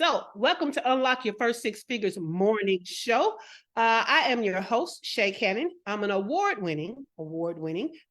So, welcome to Unlock Your First Six Figures morning show. I am your host, Shay Cannon. I'm an award-winning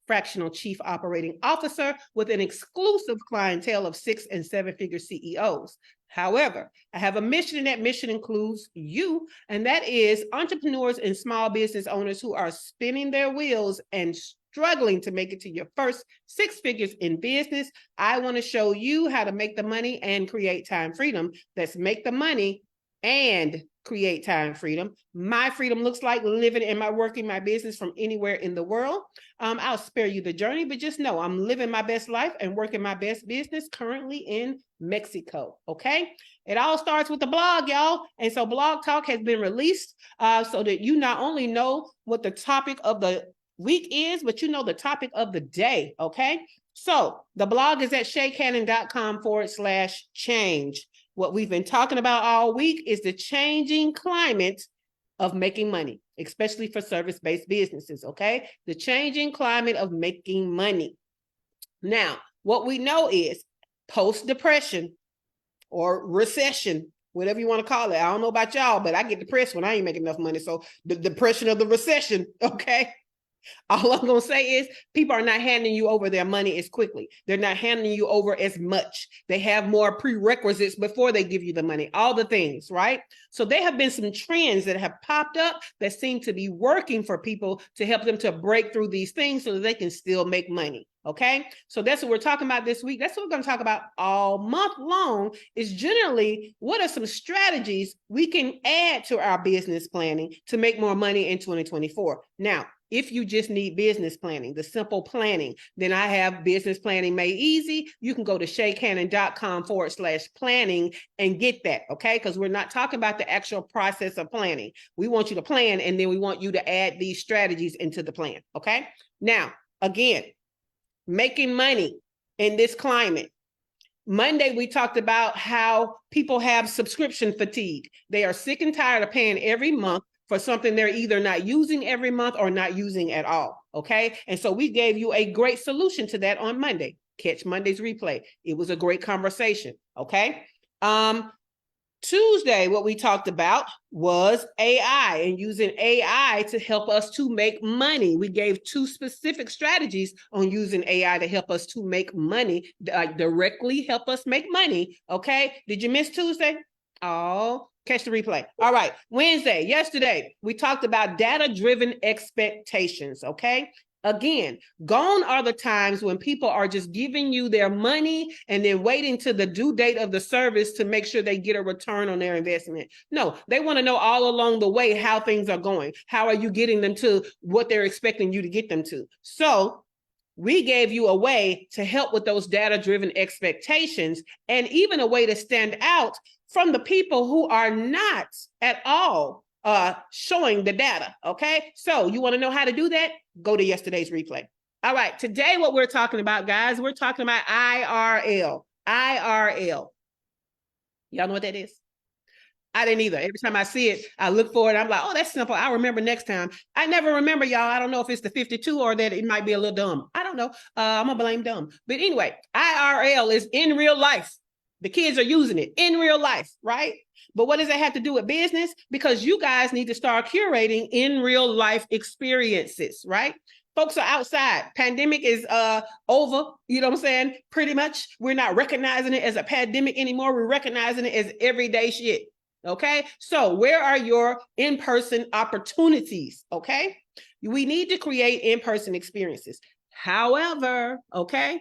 fractional chief operating officer with an exclusive clientele of 6- and 7-figure CEOs. However, I have a mission, and that mission includes you, and that is entrepreneurs and small business owners who are spinning their wheels and struggling to make it to your first 6 figures in business. I want to show you how to make the money and create time freedom. Let's make the money and create time freedom. My freedom looks like living and working my business from anywhere in the world. I'll spare you the journey, but just know I'm living my best life and working my best business currently in Mexico. Okay. It all starts with the blog, y'all. And so Blog Talk has been released so that you not only know what the topic of the week is, but you know the topic of the day. Okay. So the blog is at shaycannon.com/change. What we've been talking about all week is the changing climate of making money, especially for service-based businesses, okay? The changing climate of making money. Now, what we know is post-depression or recession, whatever you want to call it. I don't know about y'all, but I get depressed when I ain't making enough money. So the depression of the recession, okay? All I'm going to say is people are not handing you over their money as quickly. They're not handing you over as much. They have more prerequisites before they give you the money, all the things, right? So there have been some trends that have popped up that seem to be working for people to help them to break through these things so that they can still make money. Okay, so that's what we're talking about this week. That's what we're going to talk about all month long, is generally what are some strategies we can add to our business planning to make more money in 2024. Now, if you just need business planning, the simple planning, then I have business planning made easy. You can go to shaycannon.com/planning and get that, okay? Because we're not talking about the actual process of planning. We want you to plan, and then we want you to add these strategies into the plan, okay? Now, again, making money in this climate. Monday, we talked about how people have subscription fatigue. They are sick and tired of paying every month for something they're either not using every month or not using at all, okay? And so we gave you a great solution to that on Monday. Catch Monday's replay. It was a great conversation, okay? Tuesday, what we talked about was AI and using AI to help us to make money. We gave 2 specific strategies on using AI to help us to make money, directly help us make money, okay? Did you miss Tuesday? Oh, catch the replay. All right. Wednesday, yesterday, we talked about data-driven expectations, okay? Again, gone are the times when people are just giving you their money and then waiting to the due date of the service to make sure they get a return on their investment. No, they want to know all along the way how things are going. How are you getting them to what they're expecting you to get them to? So we gave you a way to help with those data-driven expectations, and even a way to stand out from the people who are not at all showing the data, okay? So you want to know how to do that? Go to yesterday's replay. All right, today what we're talking about, guys, we're talking about IRL. IRL. Y'all know what that is? I didn't either. Every time I see it, I look for it. I'm like, oh, that's simple. I'll remember next time. I never remember, y'all. I don't know if it's the 52 or that it might be a little dumb. I don't know. I'm going to blame dumb. But anyway, IRL is in real life. The kids are using it in real life, right? But what does that have to do with business? Because you guys need to start curating in real life experiences, right? Folks are outside. Pandemic is over. You know what I'm saying? Pretty much. We're not recognizing it as a pandemic anymore. We're recognizing it as everyday shit. Okay. So where are your in-person opportunities? Okay. We need to create in-person experiences. However, okay,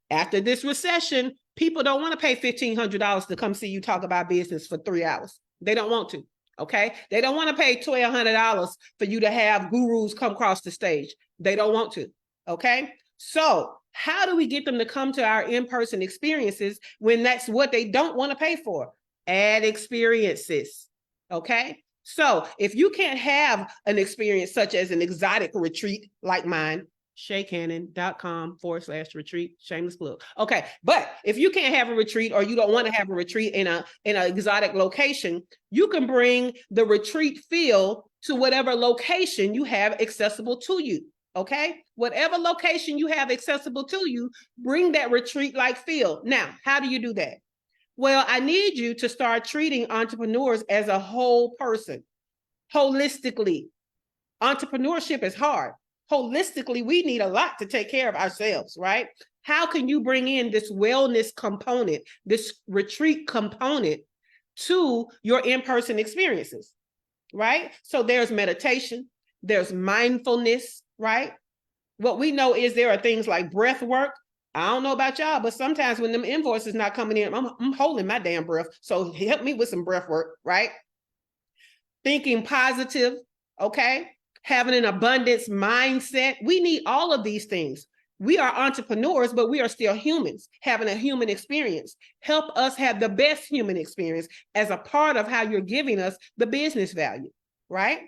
after this recession, people don't want to pay $1,500 to come see you talk about business for 3 hours. They don't want to. Okay. They don't want to pay $1,200 for you to have gurus come across the stage. They don't want to. Okay. So how do we get them to come to our in-person experiences when that's what they don't want to pay for? Add experiences, okay? So if you can't have an experience such as an exotic retreat like mine, shaycannon.com/retreat, shameless plug. Okay, but if you can't have a retreat or you don't want to have a retreat in an exotic location, you can bring the retreat feel to whatever location you have accessible to you, okay? Whatever location you have accessible to you, bring that retreat-like feel. Now, how do you do that? Well, I need you to start treating entrepreneurs as a whole person, holistically. Entrepreneurship is hard. Holistically, we need a lot to take care of ourselves, right? How can you bring in this wellness component, this retreat component to your in-person experiences, right? So there's meditation, there's mindfulness, right? What we know is there are things like breath work. I don't know about y'all, but sometimes when them invoices not coming in, I'm holding my damn breath. So help me with some breath work, right? Thinking positive, okay? Having an abundance mindset. We need all of these things. We are entrepreneurs, but we are still humans, having a human experience. Help us have the best human experience as a part of how you're giving us the business value, right?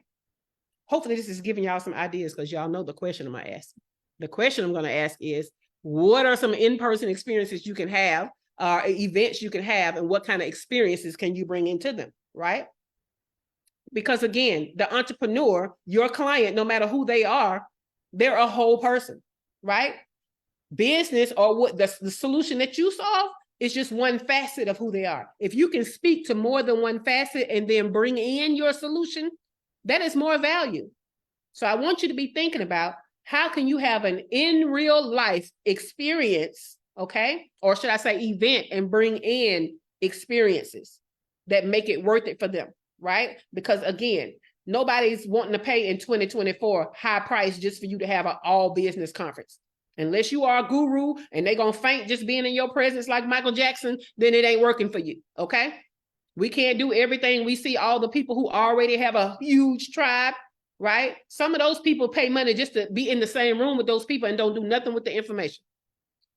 Hopefully this is giving y'all some ideas, because y'all know the question I'm going to ask. The question I'm going to ask is, what are some in-person experiences you can have, events you can have, and what kind of experiences can you bring into them, right? Because again, the entrepreneur, your client, no matter who they are, they're a whole person, right? Business, or what the solution that you solve, is just one facet of who they are. If you can speak to more than one facet and then bring in your solution, that is more value. So I want you to be thinking about, how can you have an in real life experience, okay? Or should I say event, and bring in experiences that make it worth it for them, right? Because again, nobody's wanting to pay in 2024 high price just for you to have an all business conference. Unless you are a guru and they're going to faint just being in your presence like Michael Jackson, then it ain't working for you, okay? We can't do everything. We see all the people who already have a huge tribe, right? Some of those people pay money just to be in the same room with those people and don't do nothing with the information.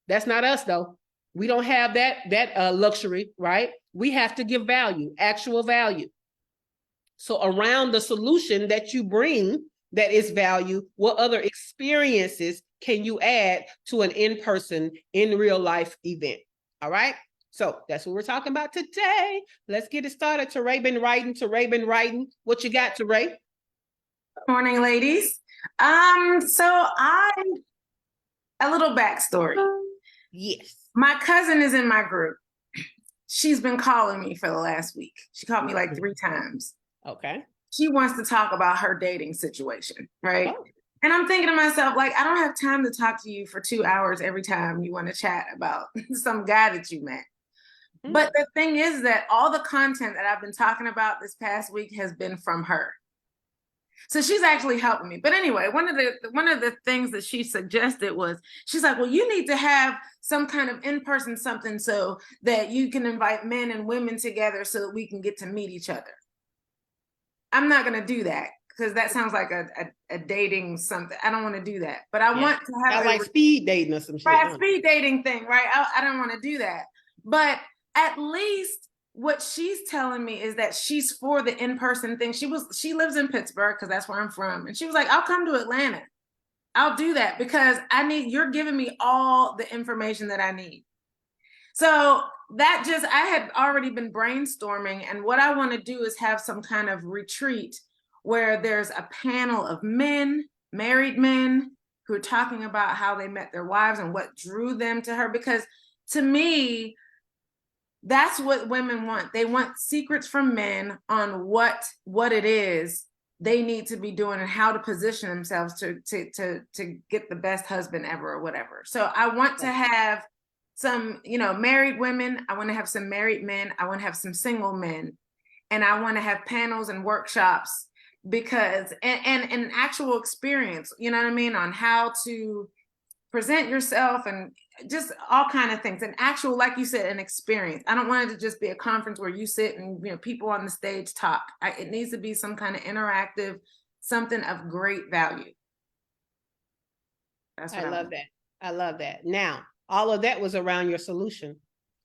That's not us, though. We don't have that luxury, right? We have to give value, actual value. So around the solution that you bring that is value, what other experiences can you add to an in-person, in real life event? All right? So that's what we're talking about today. Let's get it started. Teray been writing. What you got, Teray? Morning, ladies. So a little backstory. Yes. My cousin is in my group. She's been calling me for the last week. She called me like 3 times. Okay. She wants to talk about her dating situation, right? Oh. And I'm thinking to myself, like, I don't have time to talk to you for 2 hours every time you want to chat about some guy that you met. Mm-hmm. But the thing is that all the content that I've been talking about this past week has been from her. So she's actually helping me. But anyway, one of the things that she suggested was, she's like, well, you need to have some kind of in-person something so that you can invite men and women together so that we can get to meet each other. I'm not going to do that, because that sounds like a dating something. I don't want to do that. But I want to have like speed dating or some shit. Right, speed dating thing, right? I don't want to do that. But at least what she's telling me is that she's for the in-person thing. She lives in Pittsburgh, because that's where I'm from. And she was like, I'll come to Atlanta. I'll do that, because you're giving me all the information that I need. So I had already been brainstorming, and what I want to do is have some kind of retreat where there's a panel of men, married men, who are talking about how they met their wives and what drew them to her. Because to me, that's what women want. They want secrets from men on what it is they need to be doing and how to position themselves to get the best husband ever or whatever. So I want to have some, married women. I want to have some married men. I want to have some single men. And I want to have panels and workshops, because, and an actual experience, you know what I mean, on how to present yourself and just all kind of things. An actual, like you said, an experience. I don't want it to just be a conference where you sit and, people on the stage talk. It needs to be some kind of interactive, something of great value. That's what I love that. I love that. Now, all of that was around your solution.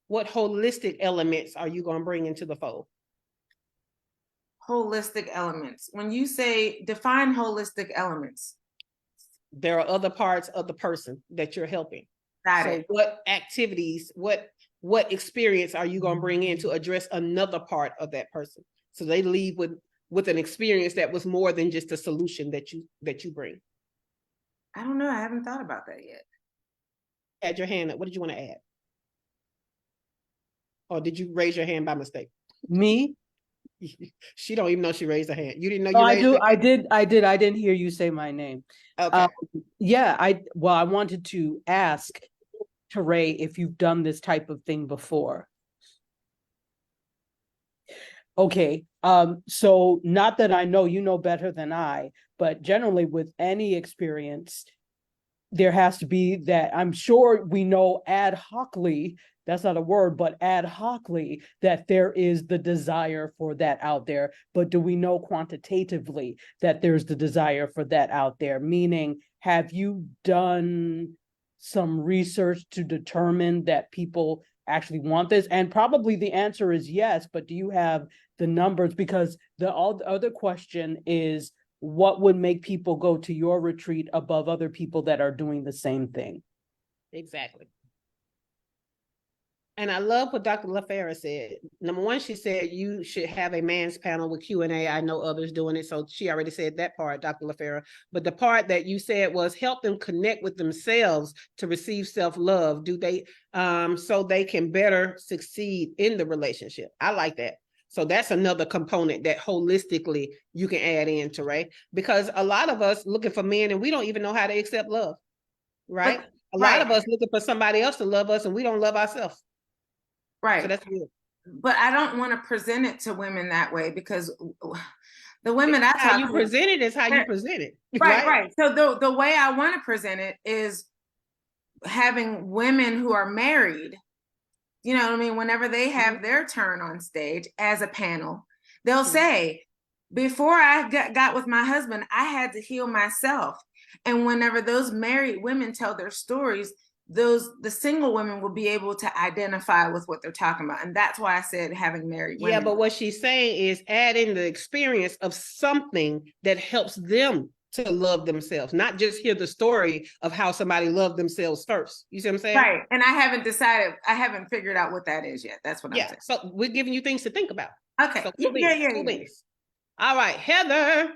What holistic elements are you going to bring into the fold? Holistic elements. When you say define holistic elements, there are other parts of the person that you're helping. Got it. What activities, what experience are you going to bring in to address another part of that person, so they leave with an experience that was more than just a solution that you bring? I don't know. I haven't thought about that yet. Add your hand up. What did you want to add? Or did you raise your hand by mistake? Me? She don't even know she raised her hand. You didn't know No, you I raised do. your hand? I did. I didn't hear you say my name. Okay. Yeah, I wanted to ask Teray if you've done this type of thing before. Okay. So not that I know, you know better than I, but generally with any experience, there has to be that. I'm sure we know ad hocly, that's not a word, but ad hocly, that there is the desire for that out there. But do we know quantitatively that there's the desire for that out there? Meaning, have you done some research to determine that people actually want this? And probably the answer is yes, but do you have the numbers? Because the other question is, what would make people go to your retreat above other people that are doing the same thing? Exactly. And I love what Dr. LaFera said. Number one, she said you should have a man's panel with Q&A. I know others doing it, so she already said that part, Dr. LaFera. But the part that you said was help them connect with themselves to receive self-love. Do they so they can better succeed in the relationship? I like that. So that's another component that holistically you can add into, right? Because a lot of us looking for men and we don't even know how to accept love, right? A lot of us looking for somebody else to love us and we don't love ourselves. Right. So that's good. But I don't want to present it to women that way, because the women I talk to, how you present it is how you present it. Right. So the way I want to present it is having women who are married, you know what I mean, whenever they have their turn on stage as a panel, they'll say, before I got with my husband, I had to heal myself. And whenever those married women tell their stories, the single women will be able to identify with what they're talking about. And that's why I said having married women. Yeah, but what she's saying is add in the experience of something that helps them to love themselves, not just hear the story of how somebody loved themselves first. You see what I'm saying? Right. And I haven't decided, I haven't figured out what that is yet. That's what I'm saying. So we're giving you things to think about. Okay. So cool beans. All right, Heather.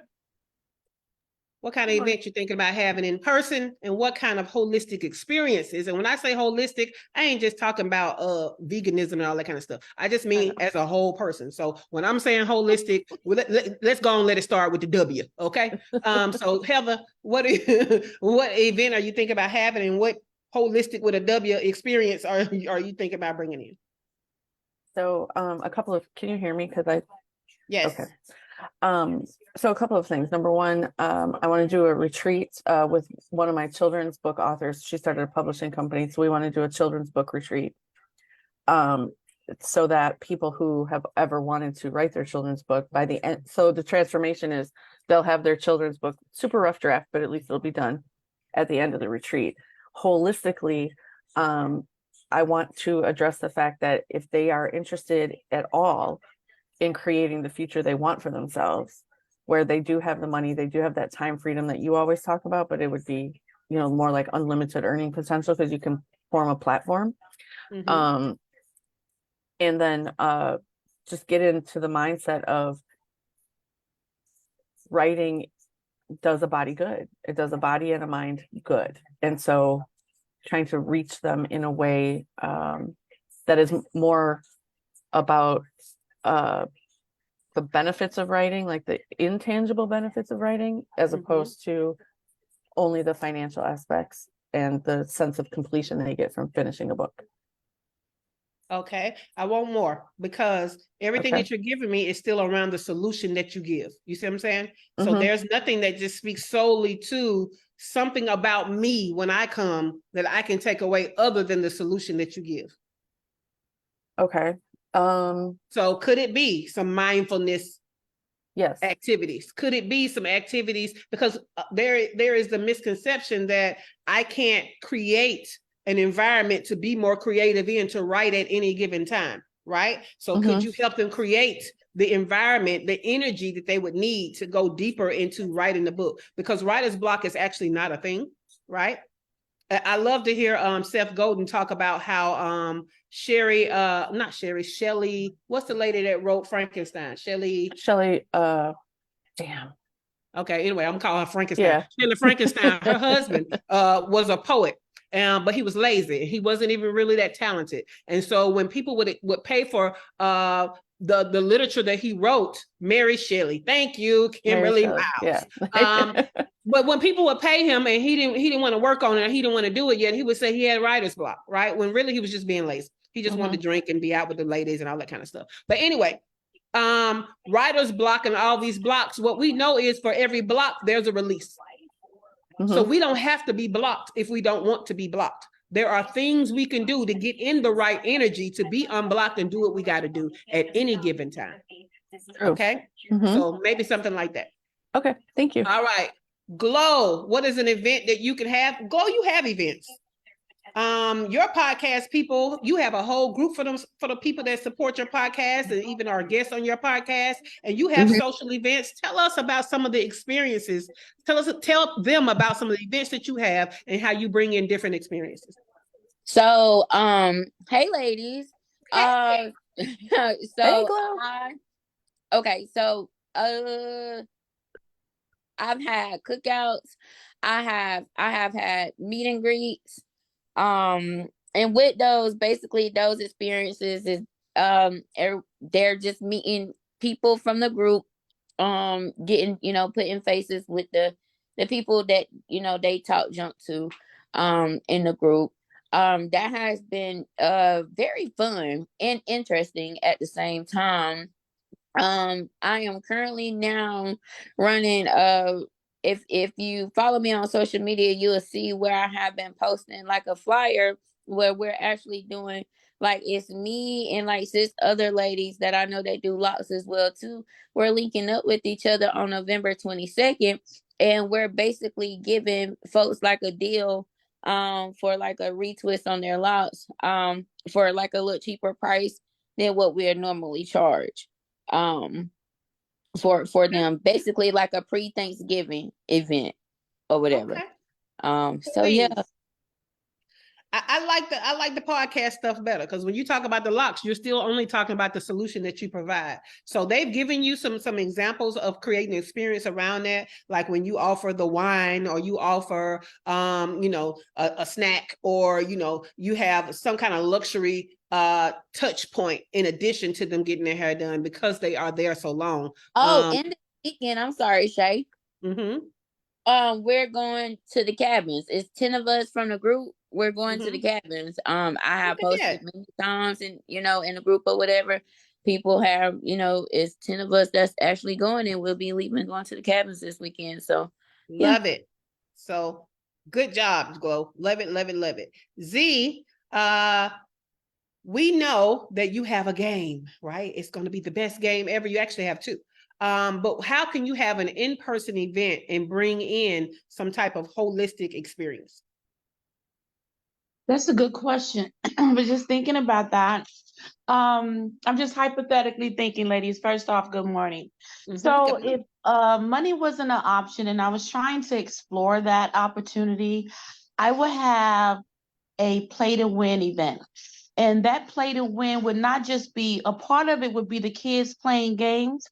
What kind of event you're thinking about having in person, and what kind of holistic experiences? And when I say holistic, I ain't just talking about veganism and all that kind of stuff. I just mean as a whole person. So when I'm saying holistic, let's go and let it start with the W, okay? So Heather, what event are you thinking about having, and what holistic with a W experience are you thinking about bringing in? So a couple of, can you hear me? Yes. Okay. So a couple of things. Number one, I want to do a retreat with one of my children's book authors. She started a publishing company, so we want to do a children's book retreat, so that people who have ever wanted to write their children's book, by the end, so the transformation is they'll have their children's book, super rough draft, but at least it'll be done at the end of the retreat. Holistically, I want to address the fact that if they are interested at all in creating the future they want for themselves, where they do have the money, they do have that time freedom that you always talk about, but it would be, you know, more like unlimited earning potential because you can form a platform. And then just get into the mindset of writing does a body good. It does a body and a mind good. And so trying to reach them in a way that is more about the benefits of writing, like the intangible benefits of writing, as opposed to only the financial aspects and the sense of completion they get from finishing a book. Okay, I want more, because everything that you're giving me is still around the solution that you give. You see what I'm saying? So there's nothing that just speaks solely to something about me when I come that I can take away other than the solution that you give. Okay. So could it be some mindfulness activities? Could it be some activities? Because there is the misconception that I can't create an environment to be more creative in, to write at any given time, right? So could you help them create the environment, the energy that they would need to go deeper into writing the book? Because writer's block is actually not a thing, right? I love to hear Seth Godin talk about how Shelley, what's the lady that wrote Frankenstein? Shelley, damn. Okay, anyway, I'm calling her Frankenstein. Shelley Frankenstein, her husband was a poet. But he was lazy. He wasn't even really that talented. And so when people would pay for the literature that he wrote, Mary Shelley, thank you, Kimberly Miles. Yeah. But when people would pay him and he didn't want to work on it, he didn't want to do it yet, he would say he had writer's block, right? When really he was just being lazy. He just wanted to drink and be out with the ladies and all that kind of stuff. But anyway, writer's block and all these blocks, what we know is for every block, there's a release. So we don't have to be blocked if we don't want to be blocked. There are things we can do to get in the right energy to be unblocked and do what we got to do at any given time. Okay? So maybe something like that. Okay, thank you. All right. Glow, what is an event that you can have? Glow, you have events. Your podcast people, you have a whole group for the people that support your podcast and even our guests on your podcast, and you have social events. Tell us about some of the experiences. Tell them about some of the events that you have and how you bring in different experiences. So, hey ladies. Hey, Glow. I've had cookouts. I have had meet and greets. And with those, basically those experiences is they're just meeting people from the group, getting, putting faces with the people that, they talk junk to in the group. That has been very fun and interesting at the same time. I am currently now running if you follow me on social media, you will see where I have been posting like a flyer where we're actually doing, like, it's me and like 6 other ladies that I know they do locks as well too. We're linking up with each other on November 22nd, and we're basically giving folks like a deal for like a retwist on their locks for like a little cheaper price than what we're normally charge. For them, basically like a pre-Thanksgiving event or whatever. Okay. So yeah. I like the podcast stuff better, because when you talk about the locks, you're still only talking about the solution that you provide. So they've given you some examples of creating experience around that, like when you offer the wine, or you offer a snack, or you have some kind of luxury touch point in addition to them getting their hair done, because they are there so long. And the weekend, I'm sorry, Shay. We're going to the cabins. It's 10 of us from the group. We're going to the cabins. I have posted many times in the group or whatever. People have, it's 10 of us that's actually going, and we'll be leaving and going to the cabins this weekend. So love it. So good job, Glow. Love it, love it, love it. Z, we know that you have a game, right? It's going to be the best game ever. You actually have 2. But how can you have an in-person event and bring in some type of holistic experience? That's a good question. I was just thinking about that. I'm just hypothetically thinking, ladies. First off, good morning. So if money wasn't an option and I was trying to explore that opportunity, I would have a play to win event. And that play to win would not just be, a part of it would be the kids playing games,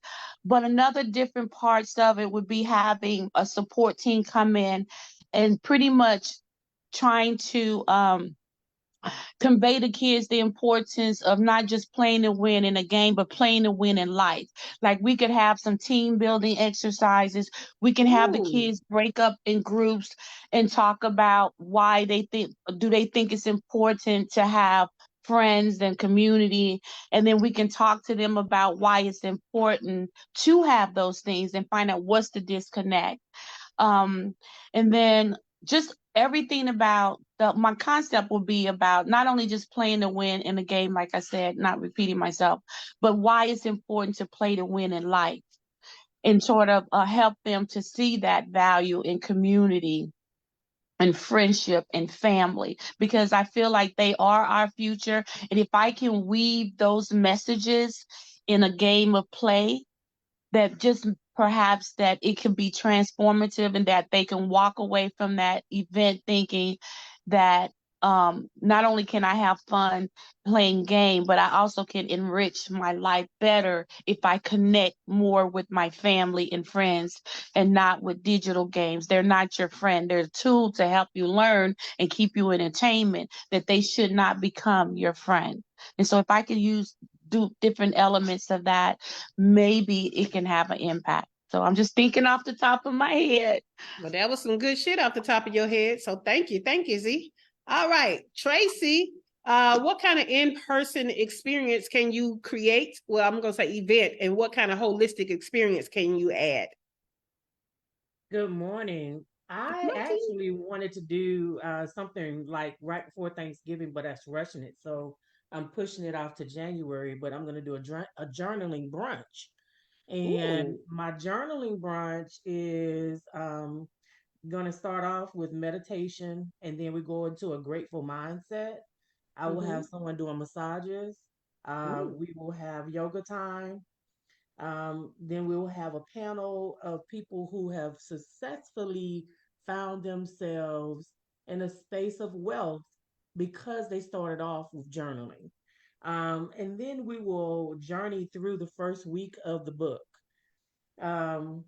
but another different parts of it would be having a support team come in and pretty much trying to convey to kids the importance of not just playing to win in a game, but playing to win in life. Like, we could have some team building exercises. We can have the kids break up in groups and talk about why they think it's important to have friends and community. And then we can talk to them about why it's important to have those things and find out what's the disconnect. And then just everything about my concept will be about not only just playing to win in a game, like I said, not repeating myself, but why it's important to play to win in life, and sort of help them to see that value in community and friendship and family, because I feel like they are our future. And if I can weave those messages in a game of play, that just perhaps that it can be transformative, and that they can walk away from that event thinking that not only can I have fun playing game, but I also can enrich my life better if I connect more with my family and friends and not with digital games. They're not your friend. They're a tool to help you learn and keep you in entertainment, that they should not become your friend. And so if I can do different elements of that, maybe it can have an impact. So I'm just thinking off the top of my head. Well, that was some good shit off the top of your head. So thank you, Z. All right, Tracy, what kind of in-person experience can you create? Well, I'm gonna say event, and what kind of holistic experience can you add? Good morning. I actually wanted to do something like right before Thanksgiving, but that's rushing it. So I'm pushing it off to January, but I'm going to do a journaling brunch. And Ooh. my journaling brunch is going to start off with meditation, and then we go into a grateful mindset. I will have someone doing massages. Ooh. We will have yoga time. Then we'll have a panel of people who have successfully found themselves in a space of wealth because they started off with journaling. And then we will journey through the first week of the book. Um,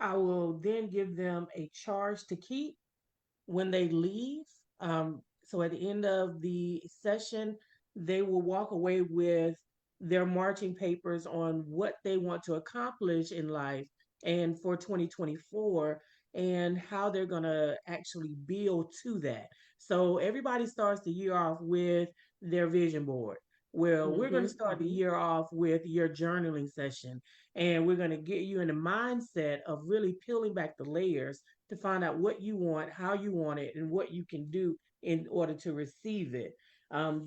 I will then give them a charge to keep when they leave. So at the end of the session, they will walk away with their marching papers on what they want to accomplish in life and for 2024 and how they're going to actually build to that. So everybody starts the year off with their vision board. Well, we're going to start the year off with your journaling session, and we're going to get you in the mindset of really peeling back the layers to find out what you want, how you want it, and what you can do in order to receive it.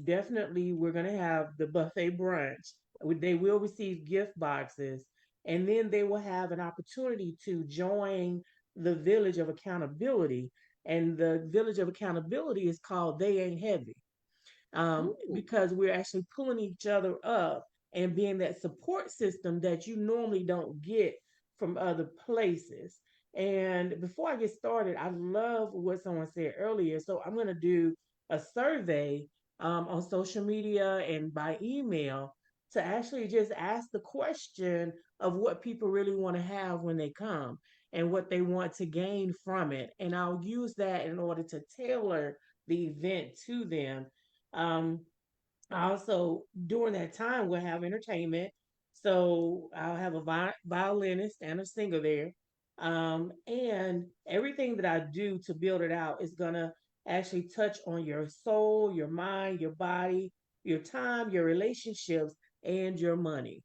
Definitely, we're going to have the buffet brunch. They will receive gift boxes, and then they will have an opportunity to join the Village of Accountability. And the Village of Accountability is called They Ain't Heavy, Ooh. because we're actually pulling each other up and being that support system that you normally don't get from other places. And before I get started, I love what someone said earlier. So I'm going to do a survey on social media and by email to actually just ask the question of what people really want to have when they come and what they want to gain from it. And I'll use that in order to tailor the event to them. um, Also, during that time, we'll have entertainment. So I'll have a violinist and a singer there. And everything that I do to build it out is going to actually touch on your soul, your mind, your body, your time, your relationships, and your money.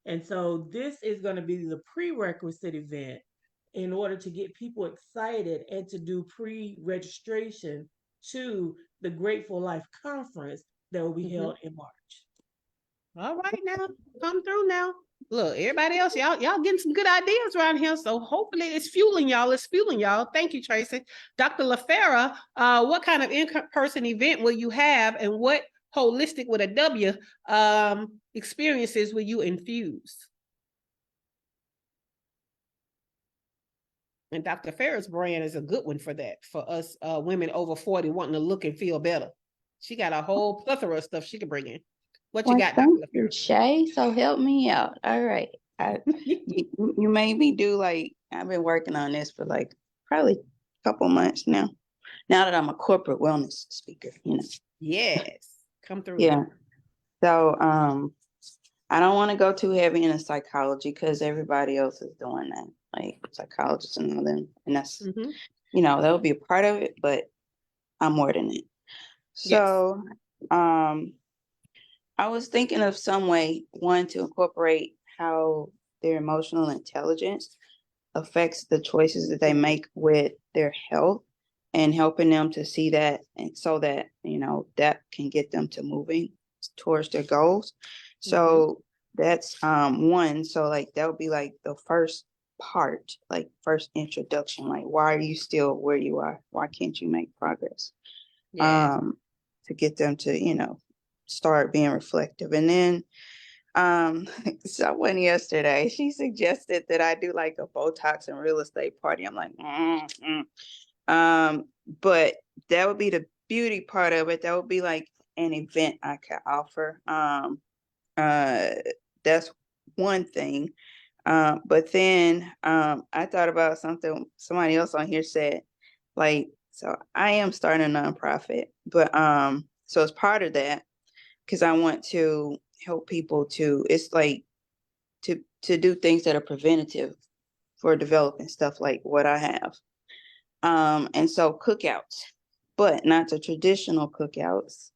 And so this is going to be the prerequisite event in order to get people excited and to do pre-registration to the Grateful Life Conference that will be held in March. All right now, come through now. Look, everybody else, y'all getting some good ideas around here. So hopefully it's fueling y'all. It's fueling y'all. Thank you, Tracy. Dr. LaFera, what kind of in-person event will you have, and what holistic with a W experiences will you infuse? And Dr. Farrah's brand is a good one for that, for us women over 40 wanting to look and feel better. She got a whole plethora of stuff she could bring in. What you got, Dr. Thank you, LaFera? Shay. So help me out. All right. You made me do, like, I've been working on this for like probably a couple months now. Now that I'm a corporate wellness speaker, Yes, come through. Yeah. So I don't want to go too heavy into psychology because everybody else is doing that, like psychologists and all them. And that's, that'll be a part of it, but I'm more than it. So I was thinking of some way, one, to incorporate how their emotional intelligence affects the choices that they make with their health, and helping them to see that, and so that, that can get them to moving towards their goals. So that's one. So like that would be like the first part, like first introduction, like why are you still where you are? Why can't you make progress? To get them to, start being reflective. And then someone yesterday, she suggested that I do like a Botox and real estate party. I'm like, but that would be the beauty part of it, that would be like an event I could offer. That's one thing. But then I thought about something somebody else on here said, like, so I am starting a nonprofit, but so as part of that, because I want to help people to, it's like to do things that are preventative for developing stuff like what I have. And so cookouts, but not the traditional cookouts,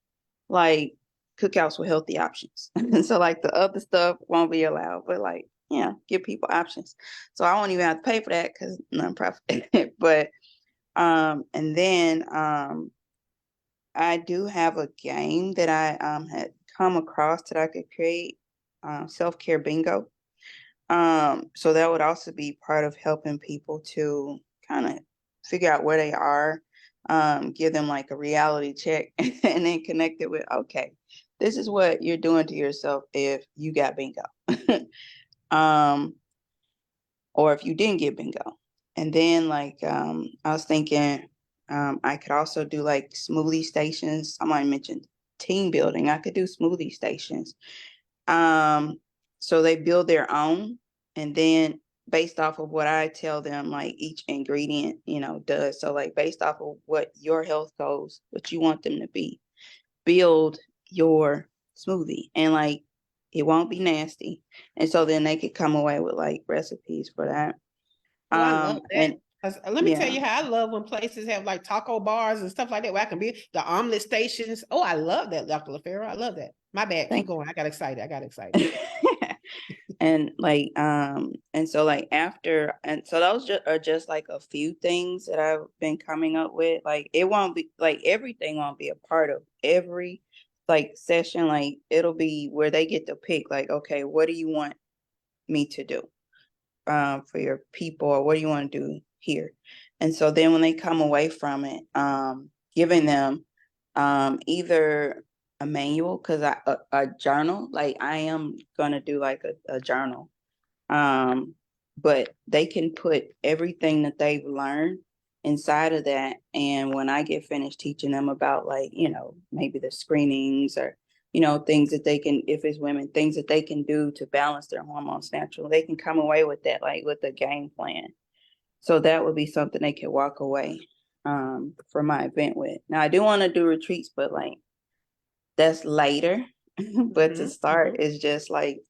like cookouts with healthy options. And so like the other stuff won't be allowed, but like, yeah, give people options. So I won't even have to pay for that because nonprofit. But and then I do have a game that I had come across that I could create, self-care bingo. So that would also be part of helping people to kind of figure out where they are, give them like a reality check and then connect it with, okay, this is what you're doing to yourself if you got bingo. Or if you didn't get bingo. And then like I was thinking I could also do like smoothie stations. Somebody mentioned team building. I could do smoothie stations. So they build their own, and then based off of what I tell them, like each ingredient, does. So like based off of what your health goals, what you want them to be, build your smoothie, and like it won't be nasty. And so then they could come away with like recipes for that. Oh, I love that. And 'Cause let me tell you how I love when places have like taco bars and stuff like that where I can be the omelet stations. Oh, I love that, Dr. LaFaro. I love that. My bad. Keep going. I got excited. and like and so like after, and so those are just like a few things that I've been coming up with. Like it won't be like everything won't be a part of every like session. Like it'll be where they get to pick like, okay, what do you want me to do for your people, or what do you want to do here? And so then when they come away from it, giving them either a manual, because a journal, like I am gonna do like a journal, but they can put everything that they've learned inside of that. And when I get finished teaching them about like, maybe the screenings, or things that they can, if it's women, things that they can do to balance their hormones naturally, they can come away with that, like with a game plan. So that would be something they could walk away from my event with. Now I do want to do retreats, but like that's later. But to start is just like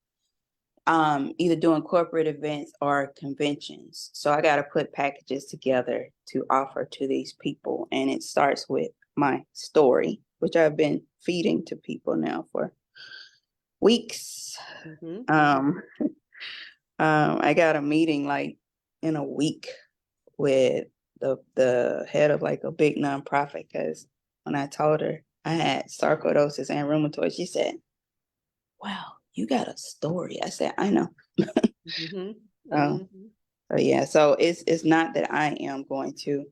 either doing corporate events or conventions. So I got to put packages together to offer to these people. And it starts with my story, which I've been feeding to people now for weeks. I got a meeting like in a week with the head of like a big nonprofit, because when I told her I had sarcoidosis and rheumatoid, she said, wow, you got a story. I said, I know. So yeah, so it's not that I am going to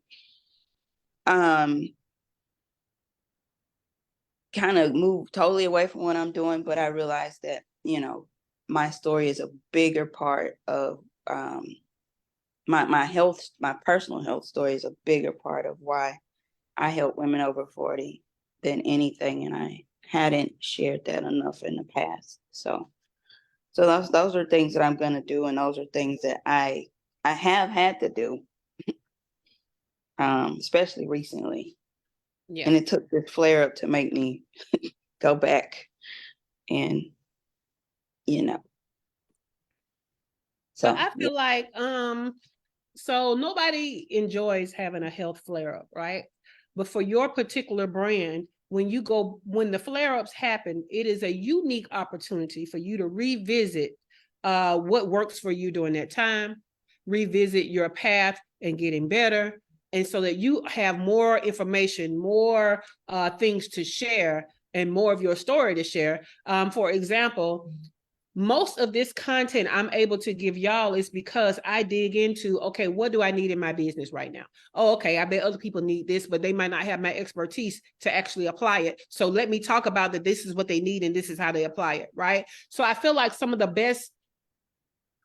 kind of move totally away from what I'm doing, but I realized that, my story is a bigger part of my health, my personal health story is a bigger part of why I help women over 40 than anything. And I hadn't shared that enough in the past. So those are things that I'm going to do. And those are things that I have had to do, especially recently. Yeah. And it took this flare up to make me go back and, So I feel like, so nobody enjoys having a health flare up, right? But for your particular brand, when the flare ups happen, it is a unique opportunity for you to revisit what works for you during that time, revisit your path and getting better. And so that you have more information, more things to share, and more of your story to share. For example, most of this content I'm able to give y'all is because I dig into, okay, what do I need in my business right now? Oh, okay, I bet other people need this, but they might not have my expertise to actually apply it. So let me talk about that this is what they need and this is how they apply it, right? So I feel like some of the best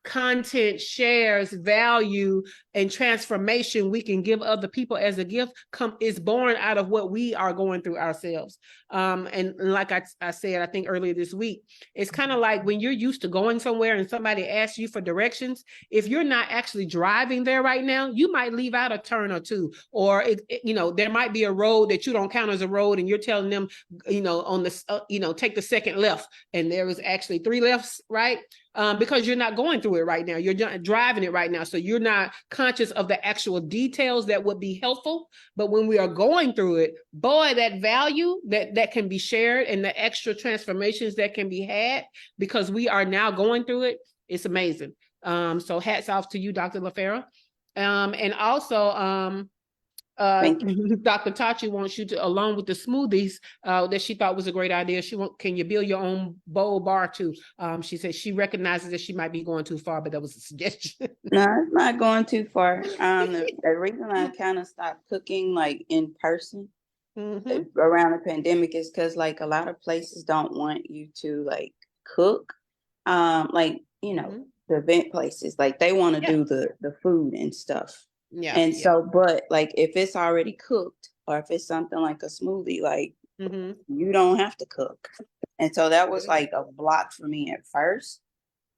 content shares, value, and transformation we can give other people as a gift is born out of what we are going through ourselves. And like I said, I think earlier this week, it's kind of like when you're used to going somewhere and somebody asks you for directions, if you're not actually driving there right now, you might leave out a turn or two, or there might be a road that you don't count as a road and you're telling them, on the, take the second left, and there is actually 3 lefts, right? Because you're not going through it right now. You're not driving it right now. So you're not conscious of the actual details that would be helpful. But when we are going through it, boy, that value that can be shared and the extra transformations that can be had because we are now going through it, it's amazing. So hats off to you, Dr. LaFera. And also, Dr. Tachi wants you to, along with the smoothies that she thought was a great idea, can you build your own bowl bar too? She said she recognizes that she might be going too far, but that was a suggestion. No, it's not going too far. The reason I kind of stopped cooking like in person around the pandemic is because like a lot of places don't want you to like cook. The event places, like they want to do the food and stuff. Yeah. And so, but like if it's already cooked or if it's something like a smoothie, like you don't have to cook. And so that was like a block for me at first.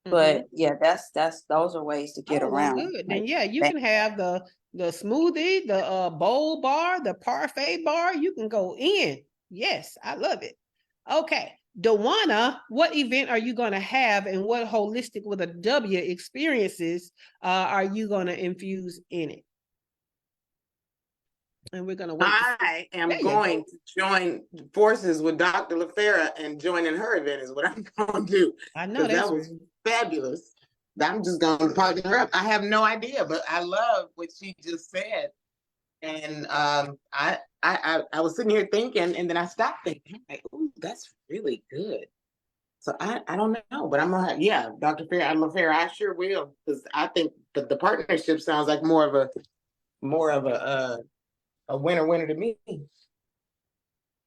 But yeah, those are ways to get around. Well, good. Then you can have the smoothie, the bowl bar, the parfait bar. You can go in. Yes, I love it. Okay. Dewana, what event are you going to have and what holistic with a W experiences are you going to infuse in it? And we're going to wait. I am going to join forces with Dr. LaFera and joining her event is what I'm going to do. I know that was fabulous. I'm just going to partner her up. I have no idea, but I love what she just said. And I was sitting here thinking, and then I stopped thinking, like, "Ooh, that's really good." So I don't know, but I'm gonna have, Dr. LaFera, I sure will, because I think the partnership sounds like more of a winner to me.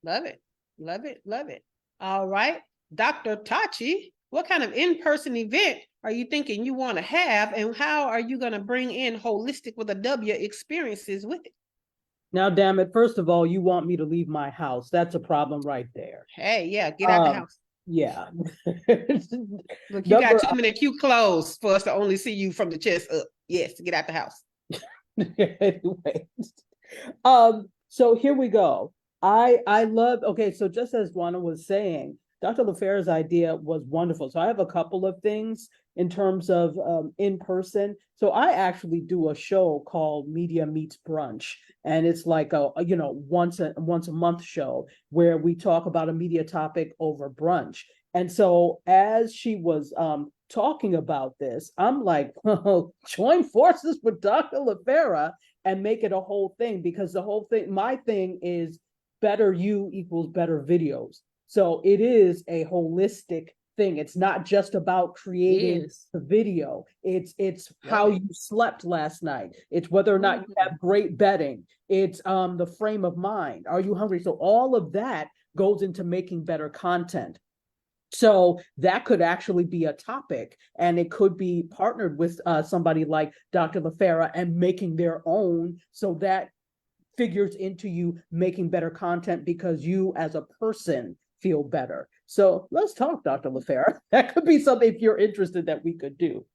Love it, love it, love it. All right, Dr. Tachi, what kind of in-person event are you thinking you want to have, and how are you going to bring in holistic with a W experiences with it? Now, damn it, first of all, you want me to leave my house. That's a problem right there. Hey, get out the house. Yeah. Look, you got too many cute clothes for us to only see you from the chest up. Yes, get out the house. Anyway. So here we go. I love, so just as Juana was saying, Dr. LaFera's idea was wonderful. So I have a couple of things in terms of in person. So I actually do a show called Media Meets Brunch, and it's like a once a month show where we talk about a media topic over brunch. And so as she was talking about this, I'm like, join forces with Dr. LaFera and make it a whole thing, because the whole thing, my thing is better you equals better videos. So it is a holistic thing. It's not just about creating the video. It's how you slept last night. It's whether or not you have great bedding. It's the frame of mind. Are you hungry? So all of that goes into making better content. So that could actually be a topic, and it could be partnered with somebody like Dr. LaFera and making their own, so that figures into you making better content because you as a person feel better. So let's talk, Dr. LaFera. That could be something, if you're interested, that we could do.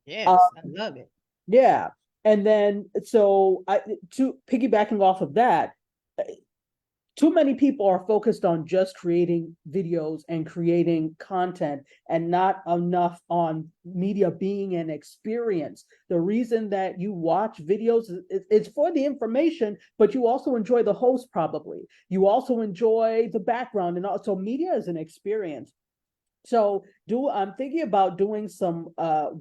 Yes, I love it. Yeah. And then, so piggybacking off of that, too many people are focused on just creating videos and creating content and not enough on media being an experience. The reason that you watch videos is for the information, but you also enjoy the host probably. You also enjoy the background, and also media is an experience. So I'm thinking about doing some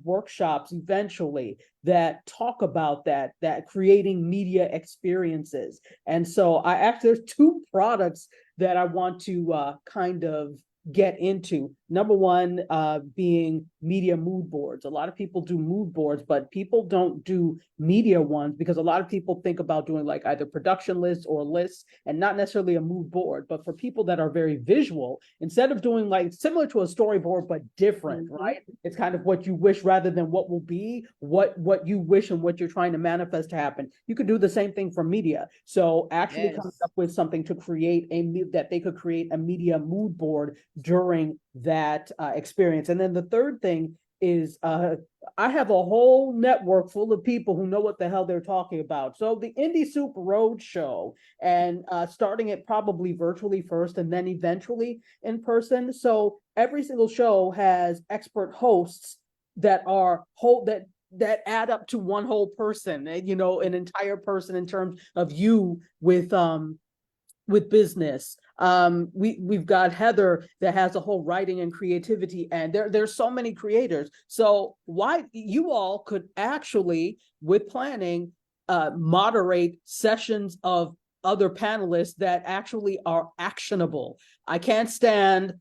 workshops eventually that talk about that creating media experiences. And so there's 2 products that I want to kind of get into. Number one, being media mood boards. A lot of people do mood boards, but people don't do media ones because a lot of people think about doing like either production lists or lists and not necessarily a mood board. But for people that are very visual, instead of doing like similar to a storyboard, but different, right? It's kind of what you wish rather than what will be, what you wish and what you're trying to manifest to happen. You could do the same thing for media. So actually coming up with something to create that they could create a media mood board during that experience. And then the third thing is I have a whole network full of people who know what the hell they're talking about. So the Indie Soup Road Show, and starting it probably virtually first and then eventually in person. So every single show has expert hosts that are that add up to one whole person, you know, an entire person in terms of you with business. We've got Heather that has a whole writing and creativity, and there's so many creators. So why you all could actually, with planning, moderate sessions of other panelists that actually are actionable. I can't stand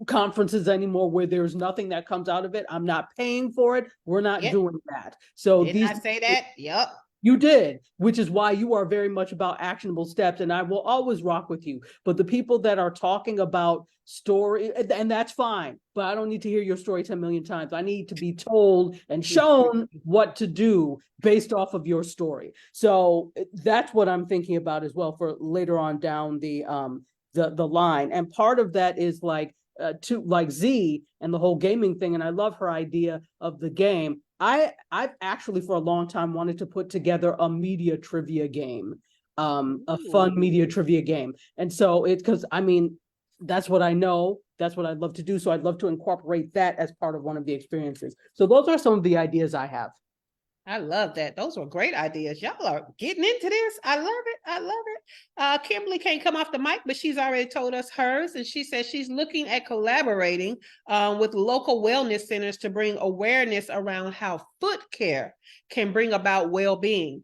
conferences anymore where there's nothing that comes out of it. I'm not paying for it. We're not doing that. So did I say that? Yep. You did, which is why you are very much about actionable steps, and I will always rock with you. But the people that are talking about story, and that's fine, but I don't need to hear your story 10 million times. I need to be told and shown what to do based off of your story. So that's what I'm thinking about as well for later on down the line. And part of that is like to like Z and the whole gaming thing, and I love her idea of the game. I've actually for a long time wanted to put together a media trivia game, a fun media trivia game. And so it's because I mean, that's what I know. That's what I'd love to do. So I'd love to incorporate that as part of one of the experiences. So those are some of the ideas I have. I love that. Those were great ideas. Y'all are getting into this. I love it. I love it. Kimberly can't come off the mic, but she's already told us hers. And she says she's looking at collaborating with local wellness centers to bring awareness around how foot care can bring about well-being.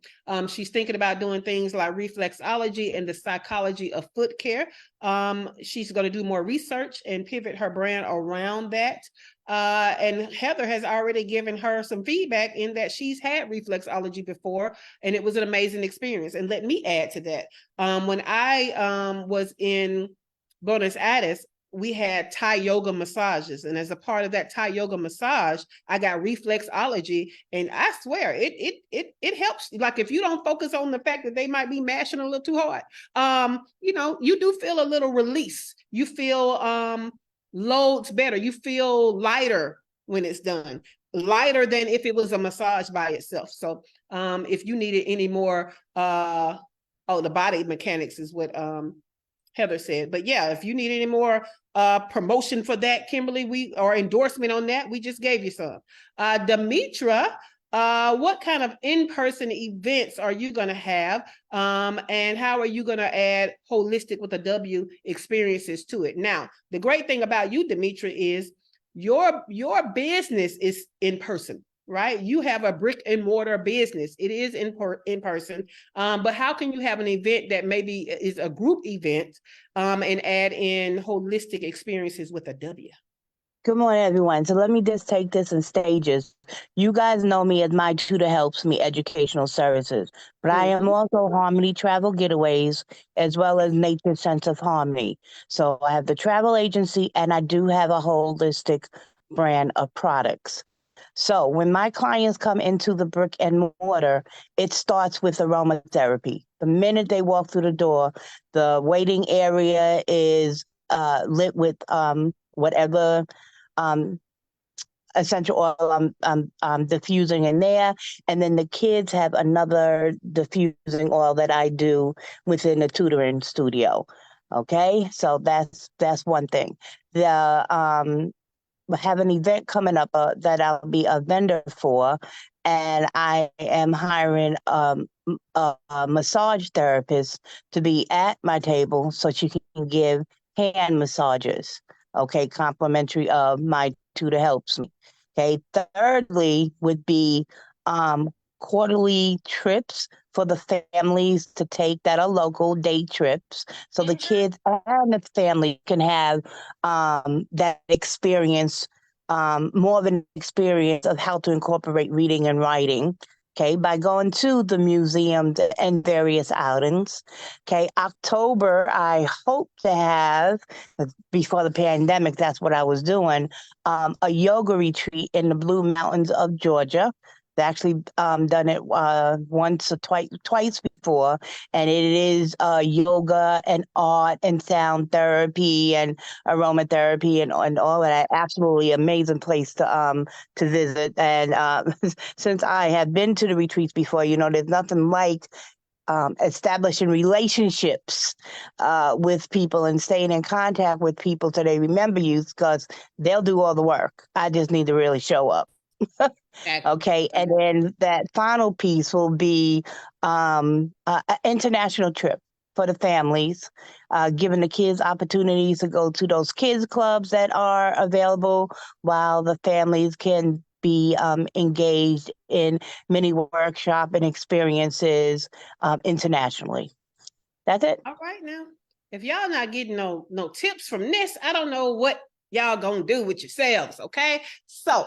She's thinking about doing things like reflexology and the psychology of foot care. She's going to do more research and pivot her brand around that. And Heather has already given her some feedback in that she's had reflexology before, and it was an amazing experience. And let me add to that. When I was in Buenos Aires, we had Thai yoga massages. And as a part of that Thai yoga massage, I got reflexology. And I swear it helps. Like if you don't focus on the fact that they might be mashing a little too hard, you know, you do feel a little release. You feel loads better. You feel lighter when it's done, lighter than if it was a massage by itself. So if you needed any more, the body mechanics is what Heather said. But yeah, if you need any more promotion for that, Kimberly, or endorsement on that, we just gave you some. Demetra, what kind of in-person events are you going to have? And how are you going to add holistic with a W experiences to it? Now, the great thing about you, Demetra, is your business is in person, right? You have a brick and mortar business. It is in person. But how can you have an event that maybe is a group event and add in holistic experiences with a W? Good morning, everyone. So let me just take this in stages. You guys know me as My Tutor Helps Me Educational Services, but I am also Harmony Travel Getaways, as well as Nature Sense of Harmony. So I have the travel agency, and I do have a holistic brand of products. So when my clients come into the brick and mortar, it starts with aromatherapy. The minute they walk through the door, the waiting area is lit with whatever essential oil I'm diffusing in there. And then the kids have another diffusing oil that I do within the tutoring studio. Okay, so that's one thing. I have an event coming up that I'll be a vendor for, and I am hiring a massage therapist to be at my table so she can give hand massages. Okay, complimentary of My Tutor Helps Me. Okay, thirdly would be quarterly trips for the families to take that are local day trips. So the kids and the family can have that experience, more of an experience of how to incorporate reading and writing. Okay, by going to the museums and various outings. Okay, October, I hope to have, before the pandemic, that's what I was doing, a yoga retreat in the Blue Mountains of Georgia. I've actually done it once or twice before, and it is yoga and art and sound therapy and aromatherapy and all of that. Absolutely amazing place to visit. And since I have been to the retreats before, there's nothing like establishing relationships with people and staying in contact with people so they remember you, because they'll do all the work. I just need to really show up. Okay, and then that final piece will be an international trip for the families, giving the kids opportunities to go to those kids clubs that are available, while the families can be engaged in many workshop and experiences internationally. That's it. All right, now, if y'all not getting no tips from this, I don't know what y'all gonna do with yourselves. Okay, so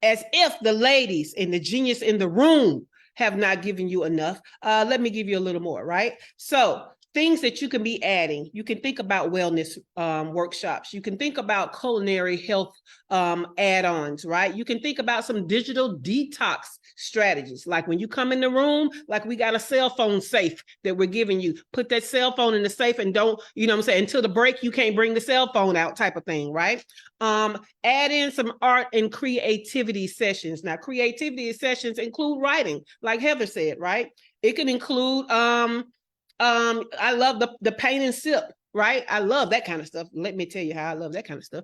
as if the ladies and the genius in the room have not given you enough, let me give you a little more, right? So things that you can be adding. You can think about wellness workshops. You can think about culinary health add-ons, right? You can think about some digital detox strategies. Like when you come in the room, like we got a cell phone safe that we're giving you. Put that cell phone in the safe and don't, until the break, you can't bring the cell phone out type of thing, right? Add in some art and creativity sessions. Now, creativity sessions include writing, like Heather said, right? It can include I love the paint and sip, right? I love that kind of stuff. Let me tell you how I love that kind of stuff.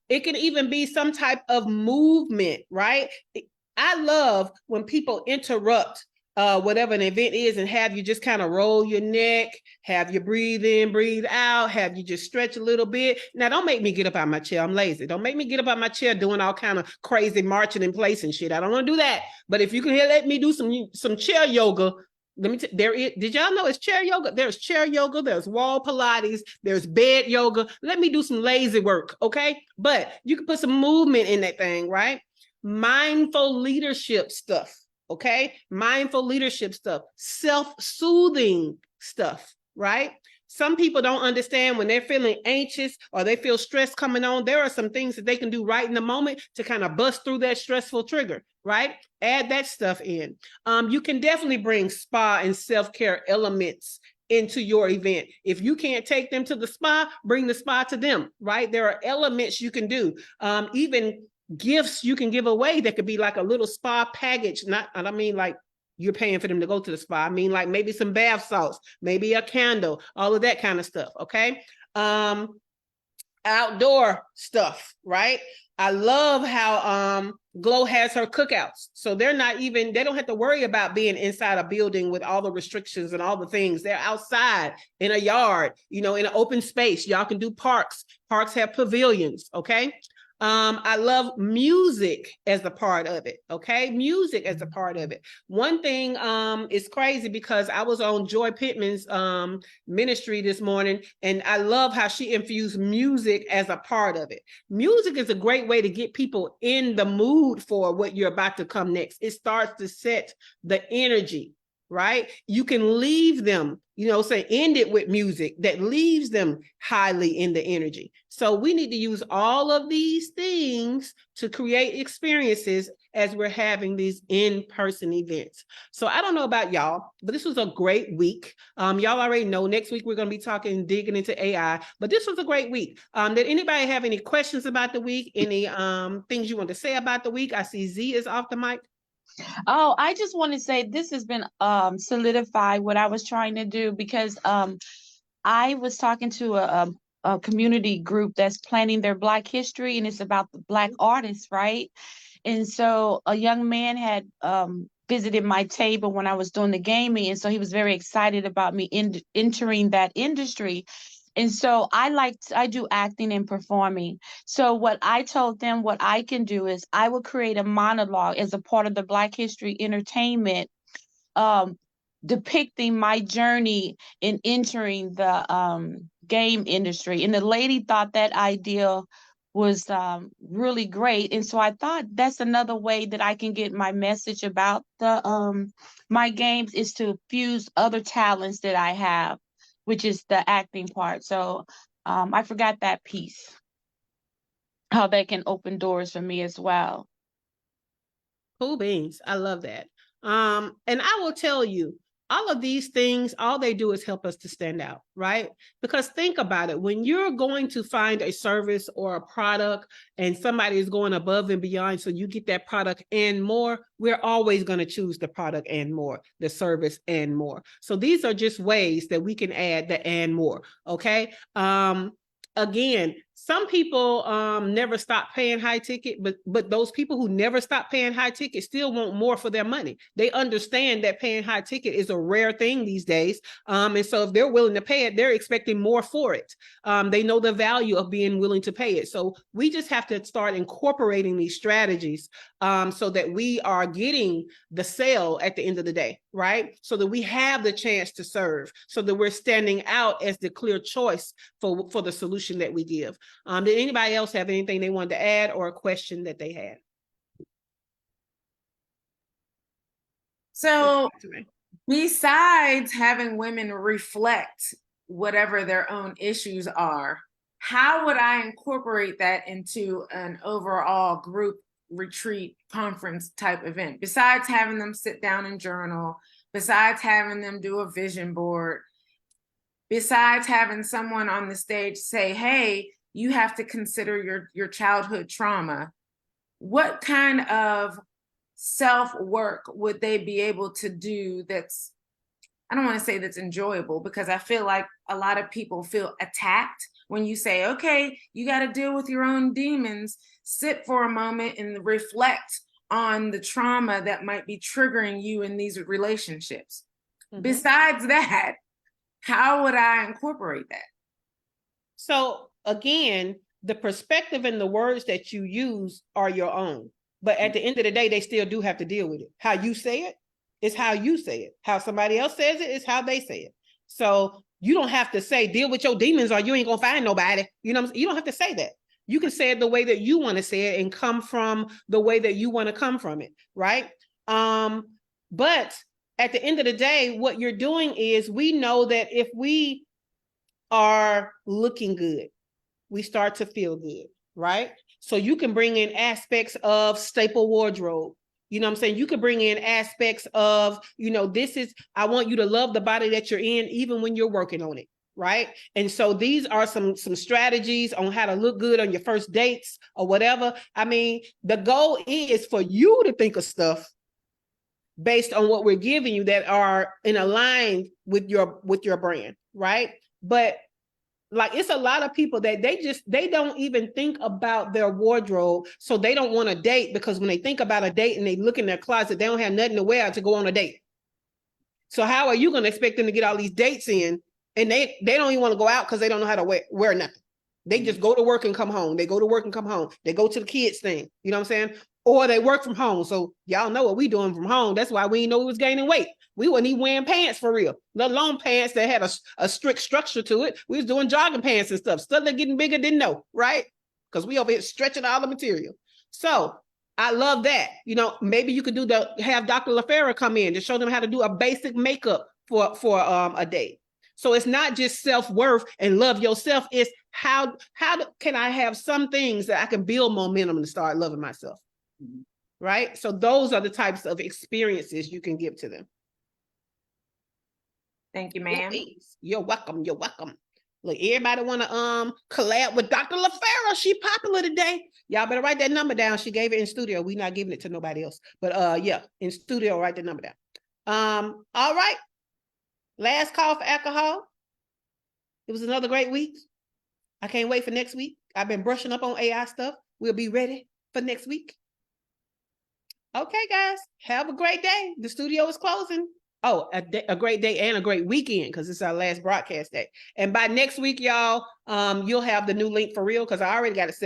It can even be some type of movement, right? I love when people interrupt whatever an event is and have you just kind of roll your neck, have you breathe in, breathe out, have you just stretch a little bit. Now, don't make me get up out of my chair. I'm lazy. Don't make me get up out of my chair doing all kind of crazy marching in place and shit. I don't want to do that. But if you can let me do some chair yoga, did y'all know it's chair yoga? There's chair yoga, there's wall Pilates, there's bed yoga. Let me do some lazy work, okay? But you can put some movement in that thing, right? Mindful leadership stuff, okay? Mindful leadership stuff, self-soothing stuff, right? Some people don't understand when they're feeling anxious or they feel stress coming on. There are some things that they can do right in the moment to kind of bust through that stressful trigger, right? Add that stuff in. You can definitely bring spa and self-care elements into your event. If you can't take them to the spa, bring the spa to them, right? There are elements you can do. Even gifts you can give away that could be like a little spa package. I don't mean like you're paying for them to go to the spa. I mean, like maybe some bath salts, maybe a candle, all of that kind of stuff, okay? Outdoor stuff, right? I love how Glow has her cookouts. So they don't have to worry about being inside a building with all the restrictions and all the things. They're outside in a yard, in an open space. Y'all can do parks. Parks have pavilions, okay? I love music as a part of it. Okay. Music as a part of it. One thing is crazy because I was on Joy Pittman's ministry this morning, and I love how she infused music as a part of it. Music is a great way to get people in the mood for what you're about to come next. It starts to set the energy, right? You can leave them, end it with music that leaves them highly in the energy. So we need to use all of these things to create experiences as we're having these in-person events. So I don't know about y'all, but this was a great week. Y'all already know next week we're going to be digging into AI, but this was a great week. Did anybody have any questions about the week? Any things you want to say about the week? I see Z is off the mic. Oh, I just want to say this has been solidified what I was trying to do, because I was talking to a community group that's planning their Black history, and it's about the Black artists, right? And so a young man had visited my table when I was doing the gaming, and so he was very excited about me entering that industry. And so I do acting and performing. So what I told them, what I can do is I will create a monologue as a part of the Black History Entertainment depicting my journey in entering the game industry. And the lady thought that idea was really great. And so I thought that's another way that I can get my message about the my games, is to fuse other talents that I have, which is the acting part. So I forgot that piece, how that can open doors for me as well. Cool beans. I love that. And I will tell you, all of these things, all they do is help us to stand out, right? Because think about it, when you're going to find a service or a product and somebody is going above and beyond, so you get that product and more, we're always going to choose the product and more, the service and more. So these are just ways that we can add the and more, okay? Again, some people never stop paying high ticket, but those people who never stop paying high ticket still want more for their money. They understand that paying high ticket is a rare thing these days. And so if they're willing to pay it, they're expecting more for it. They know the value of being willing to pay it. So we just have to start incorporating these strategies so that we are getting the sale at the end of the day, right? So that we have the chance to serve, so that we're standing out as the clear choice for the solution that we give. Did anybody else have anything they wanted to add or a question that they had? So besides having women reflect whatever their own issues are, how would I incorporate that into an overall group retreat conference type event? Besides having them sit down and journal, besides having them do a vision board, besides having someone on the stage say, hey, you have to consider your childhood trauma, what kind of self-work would they be able to do that's, I don't want to say that's enjoyable, because I feel like a lot of people feel attacked when you say, okay, you got to deal with your own demons, sit for a moment and reflect on the trauma that might be triggering you in these relationships. Mm-hmm. Besides that, how would I incorporate that? So again, the perspective and the words that you use are your own. But at the end of the day, they still do have to deal with it. How you say it is how you say it. How somebody else says it is how they say it. So you don't have to say, deal with your demons or you ain't going to find nobody. You know what I'm saying? You don't have to say that. You can say it the way that you want to say it and come from the way that you want to come from it, right? But at the end of the day, what you're doing is, we know that if we are looking good, we start to feel good, right? So you can bring in aspects of staple wardrobe. You know what I'm saying? You can bring in aspects of, you know, this is, I want you to love the body that you're in, even when you're working on it, right? And so these are some strategies on how to look good on your first dates or whatever. I mean, the goal is for you to think of stuff based on what we're giving you that are in align with your brand, right? But like, it's a lot of people that they don't even think about their wardrobe, so they don't want to date, because when they think about a date and they look in their closet, they don't have nothing to wear to go on a date. So how are you going to expect them to get all these dates in, and they don't even want to go out because they don't know how to wear nothing? They just go to work and come home. They go to work and come home. They go to the kids thing. You know what I'm saying? Or they work from home. So y'all know what we doing from home. That's why we didn't know we was gaining weight. We wasn't even wearing pants for real. Let alone pants that had a strict structure to it. We was doing jogging pants and stuff. Stuff that getting bigger, didn't know, right? Because we over here stretching all the material. So I love that. You know, maybe you could have Dr. LaFera come in to show them how to do a basic makeup for a date. So it's not just self-worth and love yourself. It's how can I have some things that I can build momentum to start loving myself, right? So those are the types of experiences you can give to them. Thank you, ma'am. You're welcome. You're welcome. Look, everybody want to collab with Dr. LaFera. She popular today. Y'all better write that number down. She gave it in studio. We're not giving it to nobody else. But yeah, in studio, write the number down. All right. Last call for alcohol. It was another great week. I can't wait for next week. I've been brushing up on AI stuff. We'll be ready for next week. Okay, guys, have a great day. The studio is closing. Oh, a great day and a great weekend, because it's our last broadcast day. And by next week, y'all, you'll have the new link for real, because I already got it set